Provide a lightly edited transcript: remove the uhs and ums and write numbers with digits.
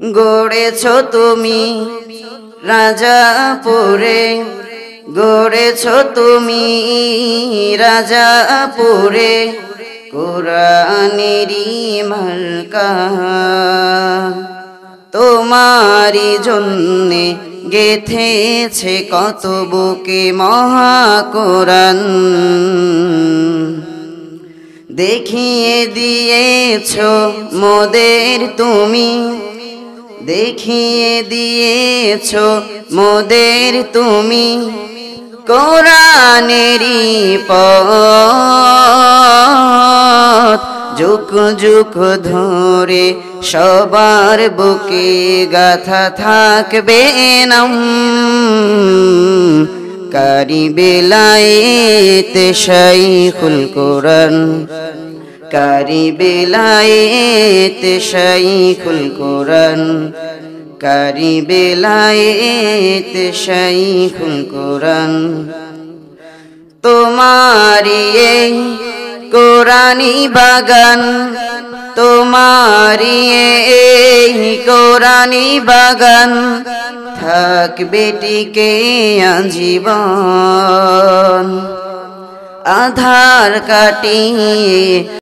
গড়েছ তুমি রাজাপুরে, গড়েছ তুমি রাজাপুরে কোরআনেরই মার্কা। তোমারি জন্যে গেথেছে কত বুকে মহা কোরআন। দেখিয়ে দিয়েছ মোদের তুমি, দেখিয়ে দিয়েছ মোদের তুমি কোরআনেরই পথ। যুগ যুগ ধরে সবার বুকে গাথা থাকবে নাম কারি বেলায়েত শাইখুল কোরআন, কারি বেলায়েত শাইখুল কোরআন, কারি বেলায়েত শাইখুল কোরআন। তোমারি এই কোরআনি বাগান, তোমারি এই কোরআনি বাগান থাকবে টিকে আজীবন। আধার কাটিয়ে